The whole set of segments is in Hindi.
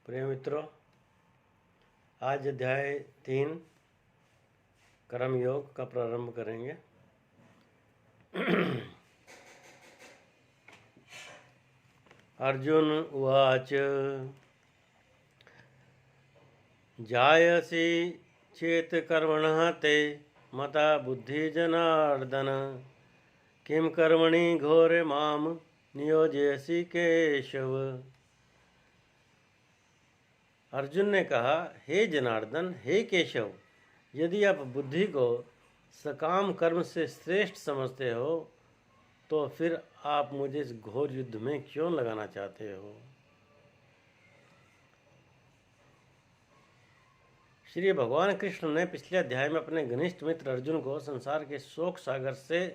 प्रिय मित्रों, आज अध्याय 3 कर्म योग का प्रारंभ करेंगे। अर्जुन उवाच जायसी चेत कर्मणः ते मता बुद्धि जनार्दन किम कर्मणि घोरे माम नियोजयसि केशव। अर्जुन ने कहा, हे जनार्दन, हे केशव, यदि आप बुद्धि को सकाम कर्म से श्रेष्ठ समझते हो तो फिर आप मुझे इस घोर युद्ध में क्यों लगाना चाहते हो। श्री भगवान कृष्ण ने पिछले अध्याय में अपने घनिष्ठ मित्र अर्जुन को संसार के शोक सागर से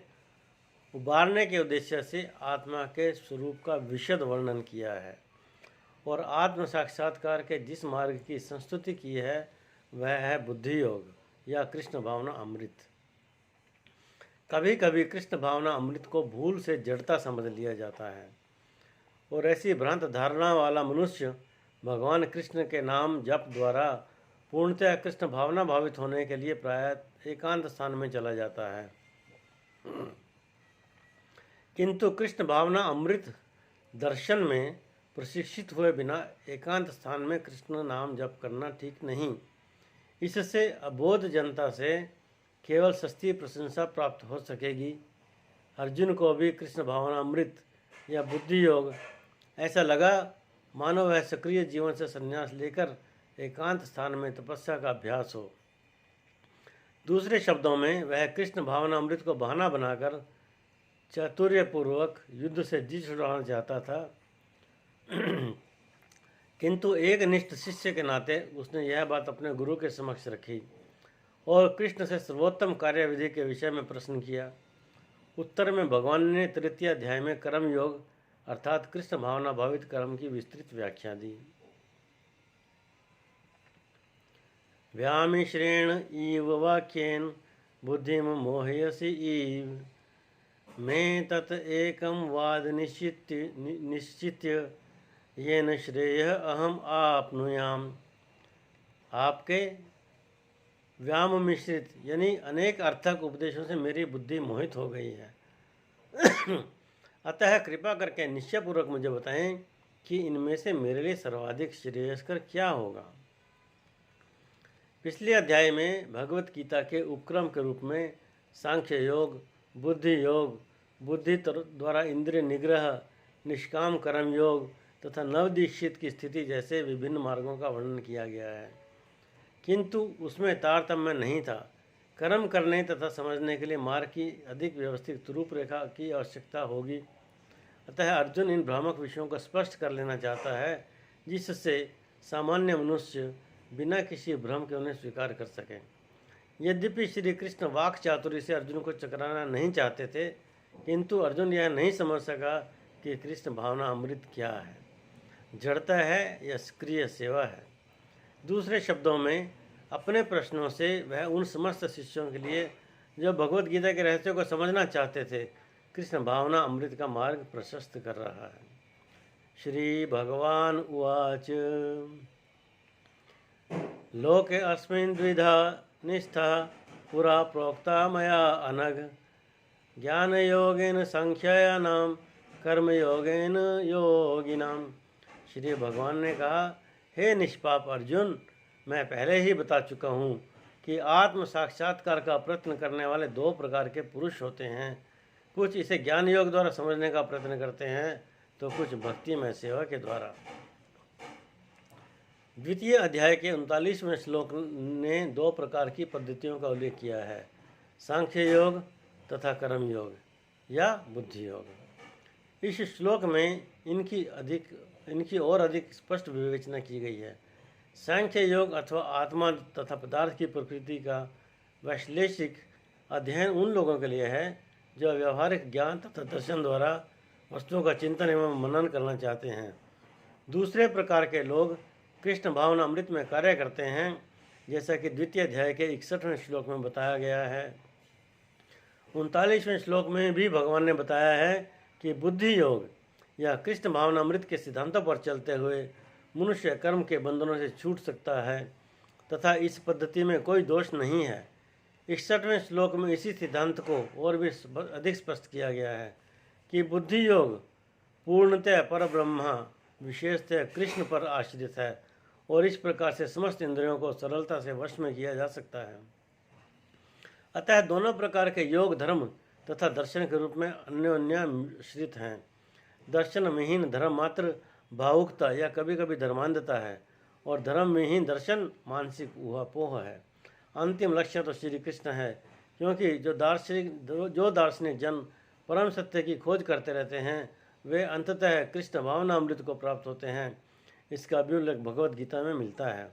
उबारने के उद्देश्य से आत्मा के स्वरूप का विशद वर्णन किया है और आत्म साक्षात्कार के जिस मार्ग की संस्तुति की है वह है बुद्धि योग या कृष्ण भावना अमृत। कभी कभी कृष्ण भावना अमृत को भूल से जड़ता समझ लिया जाता है और ऐसी भ्रांत धारणा वाला मनुष्य भगवान कृष्ण के नाम जप द्वारा पूर्णतः कृष्ण भावना भावित होने के लिए प्रायः एकांत स्थान में चला जाता है। किंतु कृष्ण भावना अमृत दर्शन में प्रशिक्षित हुए बिना एकांत स्थान में कृष्ण नाम जप करना ठीक नहीं। इससे अबोध जनता से केवल सस्ती प्रशंसा प्राप्त हो सकेगी। अर्जुन को भी कृष्ण भावना अमृत या बुद्धि योग ऐसा लगा मानो वह सक्रिय जीवन से संन्यास लेकर एकांत स्थान में तपस्या का अभ्यास हो। दूसरे शब्दों में वह कृष्ण भावना अमृत को बहाना बनाकर चातुर्यपूर्वक युद्ध से जी छुड़ाना चाहता था। किंतु एक निष्ठ शिष्य के नाते उसने यह बात अपने गुरु के समक्ष रखी और कृष्ण से सर्वोत्तम कार्यविधि के विषय में प्रश्न किया। उत्तर में भगवान ने तृतीय अध्याय में कर्म योग अर्थात कृष्ण भावना भावित कर्म की विस्तृत व्याख्या दी। व्यामिश्रेण इव वाक्येन बुद्धिम मोहयसि इव मैं तत् एकम वाद निश्चित्य येन श्रेयः अहम आपनुयाम। आपके व्याम मिश्रित यानी अनेक अर्थक उपदेशों से मेरी बुद्धि मोहित हो गई है। अतः कृपा करके निश्चयपूर्वक मुझे बताएं कि इनमें से मेरे लिए सर्वाधिक श्रेयस्कर क्या होगा। पिछले अध्याय में भगवत गीता के उपक्रम के रूप में सांख्य योग, बुद्धि योग, बुद्धि द्वारा इंद्रिय निग्रह, निष्काम कर्म योग तथा नवदीक्षित की स्थिति जैसे विभिन्न मार्गों का वर्णन किया गया है। किंतु उसमें तारतम्य नहीं था। कर्म करने तथा समझने के लिए मार्ग की अधिक व्यवस्थित रूपरेखा की आवश्यकता होगी। अतः अर्जुन इन भ्रामक विषयों को स्पष्ट कर लेना चाहता है जिससे सामान्य मनुष्य बिना किसी भ्रम के उन्हें स्वीकार कर सकें। यद्यपि श्री कृष्ण वाक चातुर्य से अर्जुन को चकराना नहीं चाहते थे, किंतु अर्जुन यह नहीं समझ सका कि कृष्ण भावना अमृत क्या है, जड़ता है या सक्रिय सेवा है। दूसरे शब्दों में अपने प्रश्नों से वह उन समस्त शिष्यों के लिए जो भगवत गीता के रहस्यों को समझना चाहते थे कृष्ण भावना अमृत का मार्ग प्रशस्त कर रहा है। श्री भगवान उवाच लोके अस्मिन् द्विधा निष्ठा पुरा प्रोक्ता मया अनघ ज्ञान योगेन संख्यायानाम कर्म योगेन योगिनाम। श्री भगवान ने कहा, हे निष्पाप अर्जुन, मैं पहले ही बता चुका हूँ कि आत्म साक्षात्कार का प्रयत्न करने वाले दो प्रकार के पुरुष होते हैं। कुछ इसे ज्ञान योग द्वारा समझने का प्रयत्न करते हैं तो कुछ भक्तिमय सेवा के द्वारा। द्वितीय अध्याय के 39वें श्लोक ने दो प्रकार की पद्धतियों का उल्लेख किया है, सांख्य योग तथा कर्म योग या बुद्धि योग। इस श्लोक में इनकी और अधिक स्पष्ट विवेचना की गई है। सांख्य योग अथवा आत्मा तथा पदार्थ की प्रकृति का वैश्लेषिक अध्ययन उन लोगों के लिए है जो व्यवहारिक ज्ञान तथा दर्शन द्वारा वस्तुओं का चिंतन एवं मनन करना चाहते हैं। दूसरे प्रकार के लोग कृष्ण भावना अमृत में कार्य करते हैं, जैसा कि द्वितीय अध्याय के 61वें श्लोक में बताया गया है। 39वें श्लोक में भी भगवान ने बताया है कि बुद्धि योग या कृष्ण भावना अमृत के सिद्धांतों पर चलते हुए मनुष्य कर्म के बंधनों से छूट सकता है तथा इस पद्धति में कोई दोष नहीं है। 61वें श्लोक में इसी सिद्धांत को और भी अधिक स्पष्ट किया गया है कि बुद्धि योग पूर्णतः पर ब्रह्मा विशेषतः कृष्ण पर आश्रित है और इस प्रकार से समस्त इंद्रियों को सरलता से वश में किया जा सकता है। अतः दोनों प्रकार के योग धर्म तथा दर्शन के रूप में अन्योन्याश्रित हैं। दर्शन विहीन धर्म मात्र भावुकता या कभी कभी धर्मांधता है और धर्म विहीन दर्शन मानसिक ऊहापोह है। अंतिम लक्ष्य तो श्री कृष्ण है, क्योंकि जो दार्शनिक जन परम सत्य की खोज करते रहते हैं वे अंततः कृष्ण भावनामृत को प्राप्त होते हैं। इसका भी उल्लेख भगवद गीता में मिलता है।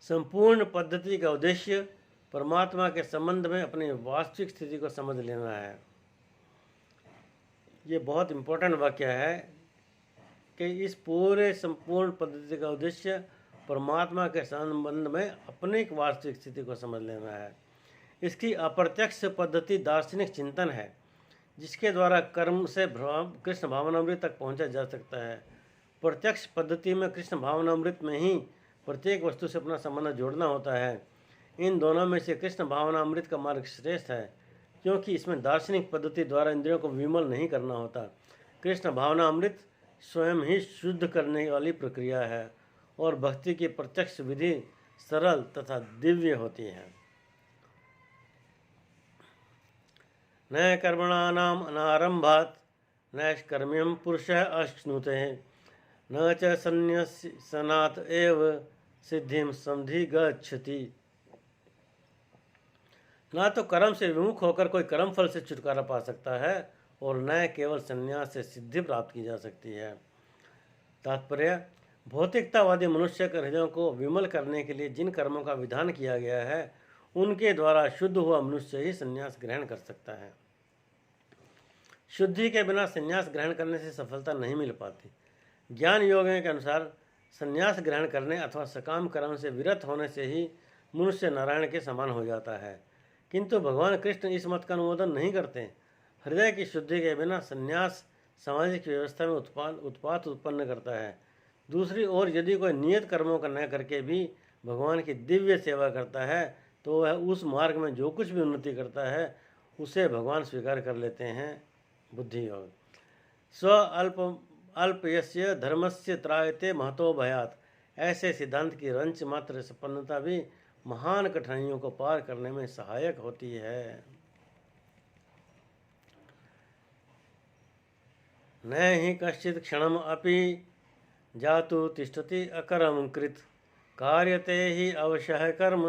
संपूर्ण पद्धति का उद्देश्य परमात्मा के संबंध में अपनी वास्तविक स्थिति को समझ लेना है। ये बहुत इम्पोर्टेंट वाक्य है कि इस पूरे संपूर्ण पद्धति का उद्देश्य परमात्मा के संबंध में अपनी वास्तविक स्थिति को समझ लेना है। इसकी अप्रत्यक्ष पद्धति दार्शनिक चिंतन है, जिसके द्वारा कर्म से कृष्ण भावनामृत तक पहुंचा जा सकता है। प्रत्यक्ष पद्धति में कृष्ण भावनामृत में ही प्रत्येक वस्तु से अपना संबंध जोड़ना होता है। इन दोनों में से कृष्ण भावनामृत का मार्ग श्रेष्ठ है, क्योंकि इसमें दार्शनिक पद्धति द्वारा इंद्रियों को विमल नहीं करना होता। कृष्ण भावनामृत स्वयं ही शुद्ध करने वाली प्रक्रिया है और भक्ति की प्रत्यक्ष विधि सरल तथा दिव्य होती है। न कर्मणानाम अनारंभात् नैष्कर्म्यं पुरुषः अश्नुते न च संन्यसनात् एव सिद्धिं समधिगच्छति। ना तो कर्म से विमुख होकर कोई कर्म फल से छुटकारा पा सकता है और न केवल संन्यास से सिद्धि प्राप्त की जा सकती है। तात्पर्य, भौतिकतावादी मनुष्य के हृदयों को विमल करने के लिए जिन कर्मों का विधान किया गया है उनके द्वारा शुद्ध हुआ मनुष्य ही संन्यास ग्रहण कर सकता है। शुद्धि के बिना संन्यास ग्रहण करने से सफलता नहीं मिल पाती। ज्ञान योगियों के अनुसार संन्यास ग्रहण करने अथवा सकाम कर्म से विरत होने से ही मनुष्य नारायण के समान हो जाता है, किंतु भगवान कृष्ण इस मत का अनुमोदन नहीं करते। हृदय की शुद्धि के बिना संन्यास सामाजिक व्यवस्था में उत्पात उत्पन्न करता है। दूसरी ओर यदि कोई नियत कर्मों का न करके भी भगवान की दिव्य सेवा करता है तो वह उस मार्ग में जो कुछ भी उन्नति करता है उसे भगवान स्वीकार कर लेते हैं। बुद्धि योग स्व अल्प यस्य धर्मस्य त्रायते महतो भयात। ऐसे सिद्धांत की रंच मात्र संपन्नता भी महान कठिनाइयों को पार करने में सहायक होती है। न हि कश्चित् क्षणम अपि जातु तिष्ठति अकर्म कृत कार्यते ही अवश्य कर्म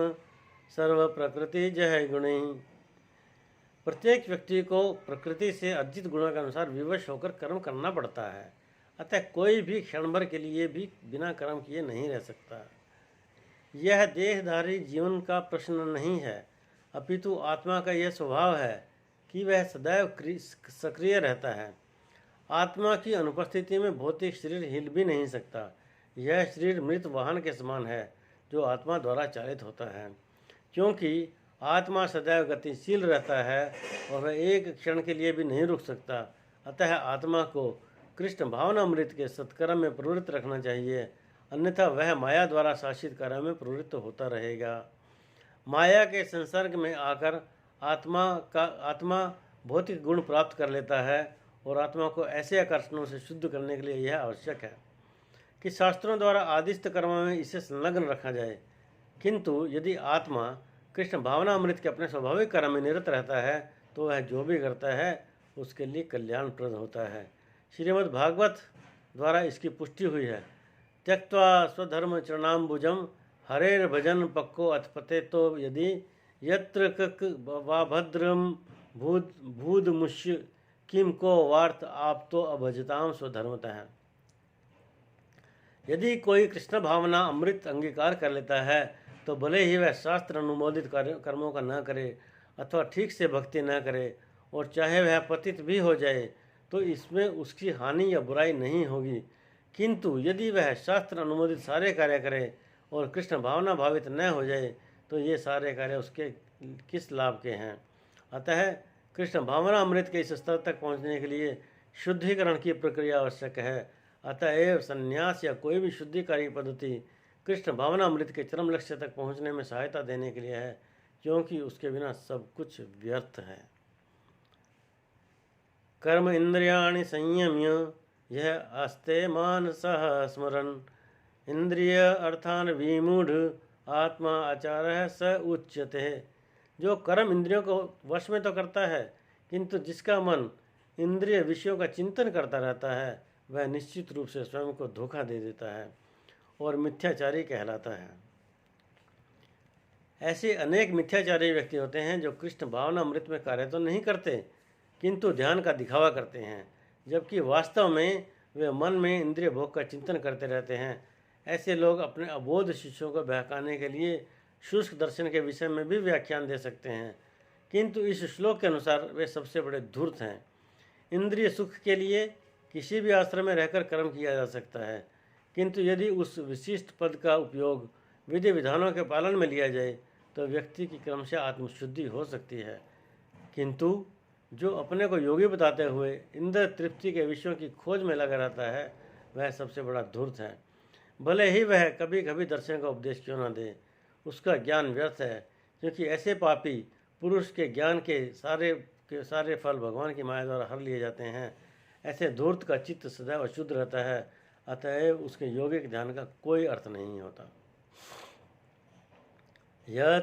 सर्व प्रकृति जय गुणी। प्रत्येक व्यक्ति को प्रकृति से अर्जित गुणों के अनुसार विवश होकर कर्म करना पड़ता है। अतः कोई भी क्षण भर के लिए भी बिना कर्म किए नहीं रह सकता। यह देहधारी जीवन का प्रश्न नहीं है, अपितु आत्मा का यह स्वभाव है कि वह सदैव सक्रिय रहता है। आत्मा की अनुपस्थिति में भौतिक शरीर हिल भी नहीं सकता। यह शरीर मृत वाहन के समान है जो आत्मा द्वारा चालित होता है, क्योंकि आत्मा सदैव गतिशील रहता है और वह एक क्षण के लिए भी नहीं रुक सकता। अतः आत्मा को कृष्ण भावनामृत के सत्कर्म में प्रवृत्त रखना चाहिए, अन्यथा वह माया द्वारा शासित कार्य में प्रवृत्त होता रहेगा। माया के संसर्ग में आकर आत्मा भौतिक गुण प्राप्त कर लेता है और आत्मा को ऐसे आकर्षणों से शुद्ध करने के लिए यह आवश्यक है कि शास्त्रों द्वारा आदिष्ट कर्मों में इसे संलग्न रखा जाए। किंतु यदि आत्मा कृष्ण भावनामृत के अपने स्वाभाविक कर्म में निरत रहता है तो वह जो भी करता है उसके लिए कल्याणप्रद होता है। श्रीमद् भागवत द्वारा इसकी पुष्टि हुई है। त्यक्त्वा स्वधर्म चरणाम्बुजम हरेर भजन पक्को अथपते तो यदि यत्र कक वा भद्रम भूद मुष्य किम को वार्थ आप तो अभजताम स्वधर्मतः। यदि कोई कृष्ण भावना अमृत अंगीकार कर लेता है तो भले ही वह शास्त्र अनुमोदित कर्मों का न करे अथवा ठीक से भक्ति न करे और चाहे वह पतित भी हो जाए तो इसमें उसकी हानि या बुराई नहीं होगी। किंतु यदि वह शास्त्र अनुमोदित सारे कार्य करे और कृष्ण भावना भावित न हो जाए तो ये सारे कार्य उसके किस लाभ के हैं। अतः कृष्ण भावना अमृत के इस स्तर तक पहुँचने के लिए शुद्धिकरण की प्रक्रिया आवश्यक है। अतएव संन्यास या कोई भी शुद्धिकारी पद्धति कृष्ण भावनामृत के चरम लक्ष्य तक पहुँचने में सहायता देने के लिए है, क्योंकि उसके बिना सब कुछ व्यर्थ है। कर्म इंद्रियाणि संयम्य यह अस्ते मानसः स्मरन् इंद्रिय अर्थान विमूढ़ आत्मा आचार्य स उच्यते। जो कर्म इंद्रियों को वश में तो करता है, किंतु जिसका मन इंद्रिय विषयों का चिंतन करता रहता है, वह निश्चित रूप से स्वयं को धोखा दे देता है और मिथ्याचारी कहलाता है। ऐसे अनेक मिथ्याचारी व्यक्ति होते हैं जो कृष्ण भावनामृत में कार्य तो नहीं करते, किंतु ध्यान का दिखावा करते हैं, जबकि वास्तव में वे मन में इंद्रिय भोग का चिंतन करते रहते हैं। ऐसे लोग अपने अबोध शिष्यों को बहकाने के लिए शुष्क दर्शन के विषय में भी व्याख्यान दे सकते हैं, किंतु इस श्लोक के अनुसार वे सबसे बड़े धूर्त हैं। इंद्रिय सुख के लिए किसी भी आश्रम में रहकर कर्म किया जा सकता है, किंतु यदि उस विशिष्ट पद का उपयोग विधि विधानों के पालन में लिया जाए तो व्यक्ति की क्रमशः आत्मशुद्धि हो सकती है। किंतु जो अपने को योगी बताते हुए इंद्र तृप्ति के विषयों की खोज में लगा रहता है, वह सबसे बड़ा धूर्त है। भले ही वह कभी कभी दर्शन का उपदेश क्यों न दे, उसका ज्ञान व्यर्थ है, क्योंकि ऐसे पापी पुरुष के ज्ञान के सारे फल भगवान की माया द्वारा हर लिए जाते हैं। ऐसे धूर्त का चित्त सदैव अशुद्ध रहता है, अतएव उसके योगिक ध्यान का कोई अर्थ नहीं होता। यह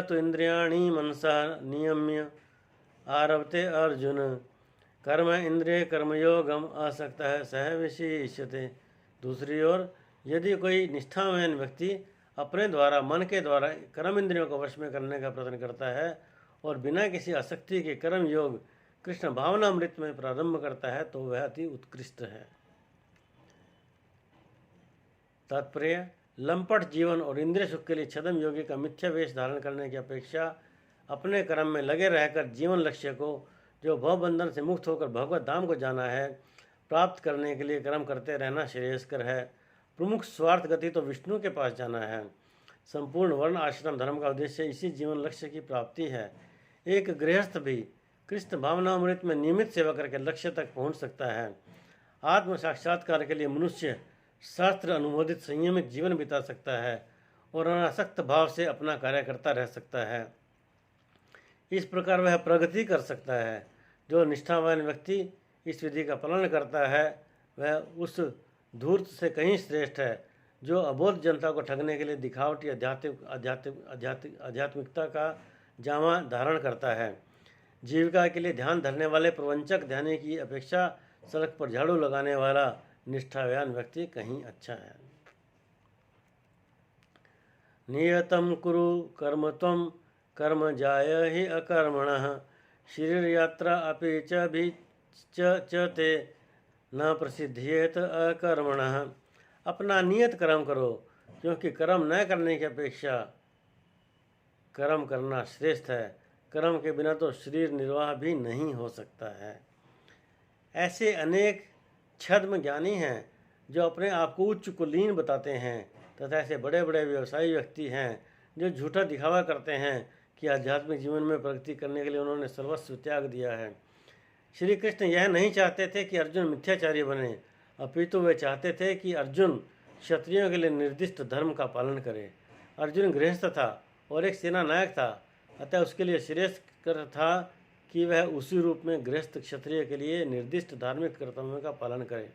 तो इंद्रियाणि मनसा नियम्य आरभते अर्जुन कर्म इंद्रिय कर्मयोगम आसक्ता है सह विशिष्यते। दूसरी ओर यदि कोई निष्ठावान व्यक्ति अपने द्वारा मन के द्वारा कर्म इंद्रियों को वश में करने का प्रयत्न करता है और बिना किसी आसक्ति के कर्म योग कृष्ण भावनामृत में प्रारंभ करता है, तो वह अति उत्कृष्ट है। तात्पर्य: लंपट जीवन और इंद्रिय सुख के लिए छद्म योगी का मिथ्या वेश धारण करने की अपेक्षा अपने कर्म में लगे रहकर जीवन लक्ष्य को, जो भवबंधन से मुक्त होकर भगवत धाम को जाना है, प्राप्त करने के लिए कर्म करते रहना श्रेयस्कर है। प्रमुख स्वार्थ गति तो विष्णु के पास जाना है। संपूर्ण वर्ण आश्रम धर्म का उद्देश्य इसी जीवन लक्ष्य की प्राप्ति है। एक गृहस्थ भी कृष्ण भावनामृत में नियमित सेवा करके लक्ष्य तक पहुंच सकता है। आत्म साक्षात्कार के लिए मनुष्य शास्त्र अनुमोदित संयमित जीवन बिता सकता है और अनासक्त भाव से अपना कार्य करता रह सकता है। इस प्रकार वह प्रगति कर सकता है। जो निष्ठावान व्यक्ति इस विधि का पालन करता है, वह उस धूर्त से कहीं श्रेष्ठ है जो अबोध जनता को ठगने के लिए दिखावटी आध्यात्मिकता का जामा धारण करता है। जीविका के लिए ध्यान धरने वाले प्रवंचक ध्यानी की अपेक्षा सड़क पर झाड़ू लगाने वाला निष्ठावान व्यक्ति कहीं अच्छा है। नियतम कुरु कर्म त्वं कर्म जाय हि अकर्मणः शरीर यात्रा अपि च भी च ते न प्रसिद्ध्येत अकर्मणः। अपना नियत कर्म करो, क्योंकि कर्म न करने की अपेक्षा कर्म करना श्रेष्ठ है। कर्म के बिना तो शरीर निर्वाह भी नहीं हो सकता है। ऐसे अनेक छद्म ज्ञानी हैं जो अपने आप को उच्च कुलीन बताते हैं, तथा ऐसे बड़े बड़े व्यवसायी व्यक्ति हैं जो झूठा दिखावा करते हैं कि आध्यात्मिक जीवन में प्रगति करने के लिए उन्होंने सर्वस्व त्याग दिया है। श्री कृष्ण यह नहीं चाहते थे कि अर्जुन मिथ्याचारी बने, अपितु वे चाहते थे कि अर्जुन क्षत्रियों के लिए निर्दिष्ट धर्म का पालन करे। अर्जुन गृहस्थ था और एक सेना नायक था, अतः उसके लिए श्रेयस्कर था कि वह उसी रूप में गृहस्थ क्षत्रिय के लिए निर्दिष्ट धार्मिक कर्तव्यों का पालन करे।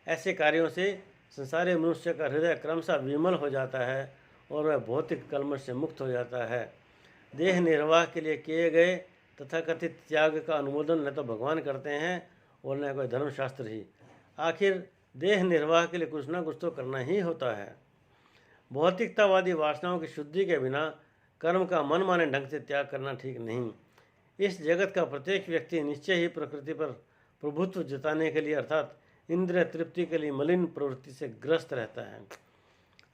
ऐसे कार्यों से संसारी मनुष्य का हृदय क्रमशः विमल हो जाता है और वह भौतिक कलमश से मुक्त हो जाता है। देह निर्वाह के लिए किए गए तथाकथित त्याग का अनुमोदन न तो भगवान करते हैं और न कोई धर्मशास्त्र ही। आखिर देह निर्वाह के लिए कुछ न कुछ तो करना ही होता है। भौतिकतावादी वासनाओं की शुद्धि के बिना कर्म का मनमाने ढंग से त्याग करना ठीक नहीं। इस जगत का प्रत्येक व्यक्ति निश्चय ही प्रकृति पर प्रभुत्व जताने के लिए अर्थात इंद्रिय तृप्ति के लिए मलिन प्रवृत्ति से ग्रस्त रहता है।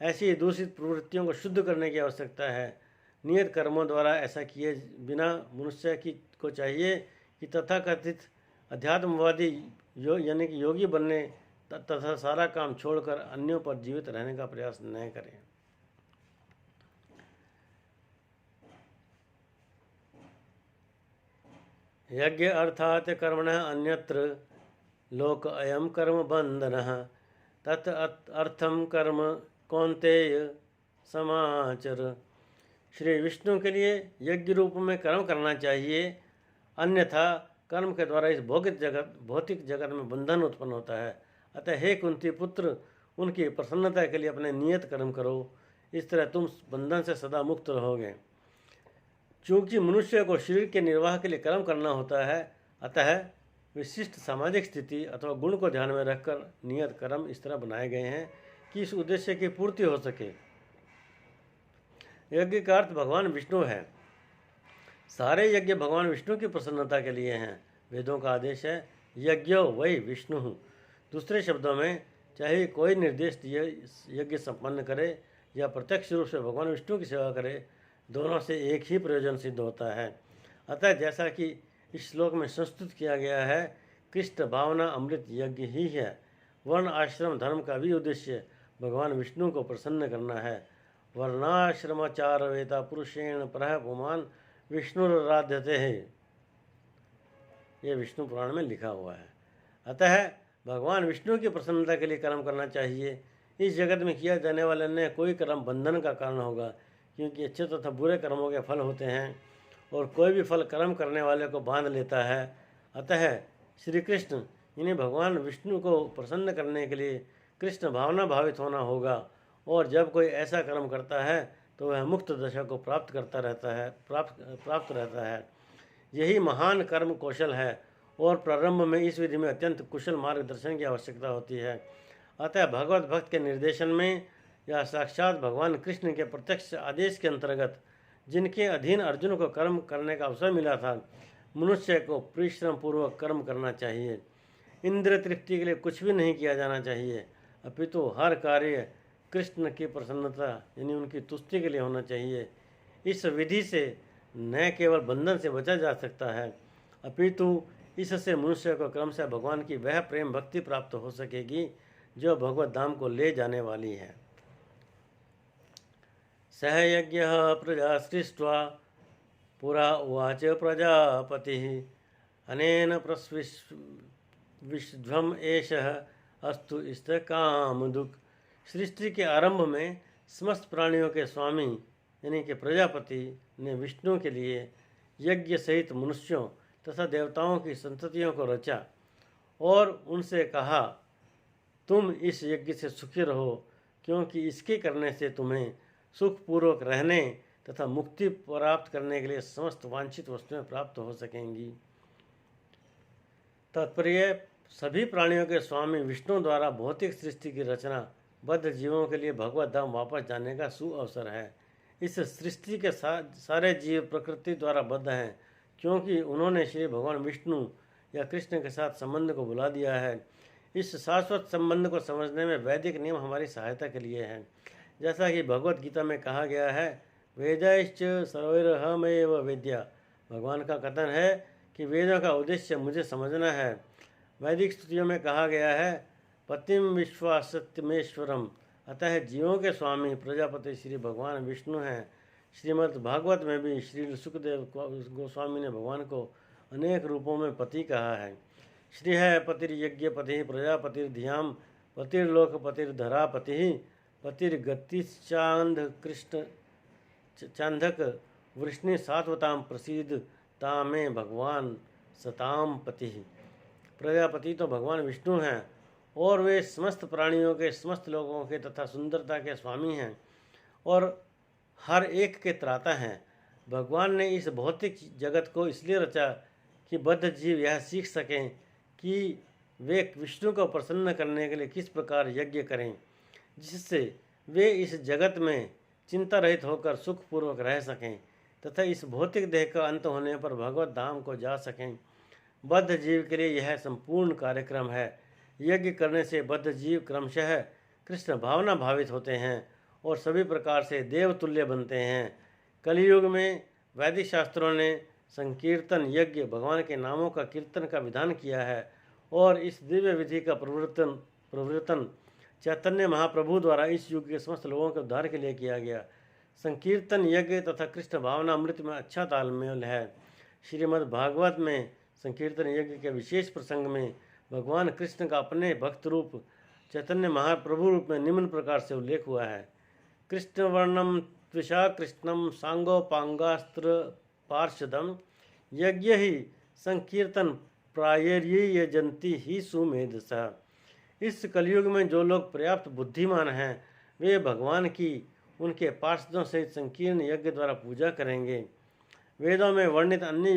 ऐसी दूषित प्रवृत्तियों को शुद्ध करने की आवश्यकता है। नियत कर्मों द्वारा ऐसा किए बिना मनुष्य को चाहिए कि तथाकथित अध्यात्मवादी यानी कि योगी बनने तथा सारा काम छोड़कर अन्यों पर जीवित रहने का प्रयास न करें। यज्ञ अर्थात कर्मणः अन्यत्र लोक अयम कर्म बंधनः तत् अर्थम कर्म कौन्तेय समाचर। श्री विष्णु के लिए यज्ञ रूप में कर्म करना चाहिए, अन्यथा कर्म के द्वारा इस भौतिक जगत में बंधन उत्पन्न होता है। अतः हे कुंती पुत्र, उनकी प्रसन्नता के लिए अपने नियत कर्म करो, इस तरह तुम बंधन से सदा मुक्त रहोगे। चूँकि मनुष्य को शरीर के निर्वाह के लिए कर्म करना होता है, अतः विशिष्ट सामाजिक स्थिति अथवा गुण को ध्यान में रखकर नियत कर्म इस तरह बनाए गए हैं कि इस उद्देश्य की पूर्ति हो सके। यज्ञ का अर्थ भगवान विष्णु है। सारे यज्ञ भगवान विष्णु की प्रसन्नता के लिए हैं। वेदों का आदेश है यज्ञो वै विष्णु। दूसरे शब्दों में, चाहे कोई निर्दिष्ट यज्ञ संपन्न करे या प्रत्यक्ष रूप से भगवान विष्णु की सेवा करे, दोनों से एक ही प्रयोजन सिद्ध होता है। अतः जैसा कि इस श्लोक में संस्तुत किया गया है, कृष्ण भावना अमृत यज्ञ ही है। वर्ण आश्रम धर्म का भी उद्देश्य भगवान विष्णु को प्रसन्न करना है। वर्णाश्रमाचार वेता पुरुषेण परः पुमान विष्णुराध्यते है, ये विष्णु पुराण में लिखा हुआ है। अतः भगवान विष्णु की प्रसन्नता के लिए कर्म करना चाहिए। इस जगत में किया जाने वाला अन्य कोई कर्म बंधन का कारण होगा, क्योंकि अच्छे तथा बुरे कर्मों के फल होते हैं और कोई भी फल कर्म करने वाले को बांध लेता है। अतः श्री कृष्ण इन्हें भगवान विष्णु को प्रसन्न करने के लिए कृष्ण भावना भावित होना होगा, और जब कोई ऐसा कर्म करता है तो वह मुक्त दशा को प्राप्त रहता है। यही महान कर्म कौशल है, और प्रारंभ में इस विधि में अत्यंत कुशल मार्गदर्शन की आवश्यकता होती है। अतः भगवत भक्त के निर्देशन में या साक्षात भगवान कृष्ण के प्रत्यक्ष आदेश के अंतर्गत जिनके अधीन अर्जुन को कर्म करने का अवसर मिला था, मनुष्य को परिश्रम पूर्वक कर्म करना चाहिए। इंद्र तृप्ति के लिए कुछ भी नहीं किया जाना चाहिए, अपितु हर कार्य कृष्ण की प्रसन्नता यानी उनकी तुष्टि के लिए होना चाहिए। इस विधि से न केवल बंधन से बचा जा सकता है, अपितु इससे मनुष्य को क्रमशः भगवान की वह प्रेम भक्ति प्राप्त हो सकेगी जो भगवत धाम को ले जाने वाली है। सह यज्ञ प्रजा सृष्ट्वा पुरा उवाच प्रजापति अनेन प्रस्विध्वम एषः अस्तु इष्ट कामदुक्। सृष्टि के आरंभ में समस्त प्राणियों के स्वामी यानी कि प्रजापति ने विष्णु के लिए यज्ञ सहित मनुष्यों तथा देवताओं की संततियों को रचा और उनसे कहा, तुम इस यज्ञ से सुखी रहो, क्योंकि इसके करने से तुम्हें सुखपूर्वक रहने तथा मुक्ति प्राप्त करने के लिए समस्त वांछित वस्तुएं प्राप्त हो सकेंगी। तात्पर्य, सभी प्राणियों के स्वामी विष्णु द्वारा भौतिक सृष्टि की रचना बद्ध जीवों के लिए भगवत धाम वापस जाने का सुअवसर है। इस सृष्टि के सारे जीव प्रकृति द्वारा बद्ध हैं, क्योंकि उन्होंने श्री भगवान विष्णु या कृष्ण के साथ संबंध को बुला दिया है। इस शाश्वत संबंध को समझने में वैदिक नियम हमारी सहायता के लिए हैं। जैसा कि भगवत गीता में कहा गया है, वेदैश्च सर्वैरहमेव वेद्या। भगवान का कथन है कि वेदों का उद्देश्य मुझे समझना है। वैदिक स्तुतियों में कहा गया है, पतिम विश्वासत्यमेश्वरम। अतः जीवों के स्वामी प्रजापति श्री भगवान विष्णु हैं। श्रीमद् भागवत में भी श्री सुखदेव गोस्वामी ने भगवान को अनेक रूपों में पति कहा है। श्री है पतिर्यज्ञपति प्रजापतिर्ध्याम पतिर्लोकपतिर्धरापति पतिर्गतिश्चांध कृष्ण चांधक वृष्णि सात्वताम प्रसिद्ध तामे भगवान सताम पति। प्रजापति तो भगवान विष्णु हैं और वे समस्त प्राणियों के, समस्त लोगों के तथा सुंदरता के स्वामी हैं और हर एक के त्राता हैं। भगवान ने इस भौतिक जगत को इसलिए रचा कि बद्ध जीव यह सीख सकें कि वे विष्णु को प्रसन्न करने के लिए किस प्रकार यज्ञ करें, जिससे वे इस जगत में चिंता रहित होकर सुखपूर्वक रह सकें तथा इस भौतिक देह का अंत होने पर भगवत धाम को जा सकें। बद्ध जीव के लिए यह संपूर्ण कार्यक्रम है। यज्ञ करने से बद्ध जीव क्रमशः कृष्ण भावना भावित होते हैं और सभी प्रकार से देवतुल्य बनते हैं। कलियुग में वैदिक शास्त्रों ने संकीर्तन यज्ञ भगवान के नामों का कीर्तन का विधान किया है और इस दिव्य विधि का प्रवर्तन चैतन्य महाप्रभु द्वारा इस युग के समस्त लोगों के उद्धार के लिए किया गया। संकीर्तन यज्ञ तथा कृष्ण भावना अमृत में अच्छा तालमेल है। श्रीमद् भागवत में संकीर्तन यज्ञ के विशेष प्रसंग में भगवान कृष्ण का अपने भक्त रूप चैतन्य महाप्रभु रूप में निम्न प्रकार से उल्लेख हुआ है। कृष्ण वर्णम त्विषा कृष्णम सांगोपांगास्त्र पार्षदम यज्ञ ही संकीर्तन प्रायर्यजंती ही सुमेधसा। इस कलयुग में जो लोग पर्याप्त बुद्धिमान हैं वे भगवान की उनके पार्षदों सहित संकीर्ण यज्ञ द्वारा पूजा करेंगे। वेदों में वर्णित अन्य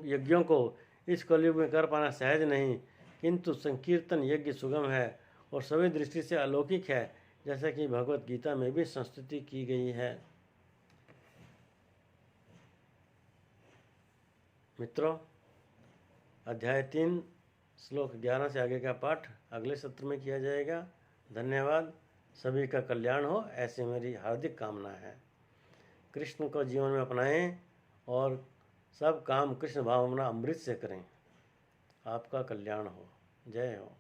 यज्ञों को इस कलयुग में कर पाना सहज नहीं, किंतु संकीर्तन यज्ञ सुगम है और सभी दृष्टि से अलौकिक है, जैसा कि भगवत गीता में भी संस्तुति की गई है। मित्रों, अध्याय 3 श्लोक 11 से आगे का पाठ अगले सत्र में किया जाएगा। धन्यवाद। सभी का कल्याण हो, ऐसी मेरी हार्दिक कामना है। कृष्ण को जीवन में अपनाएं और सब काम कृष्ण भावना अमृत से करें। आपका कल्याण हो। जय हो।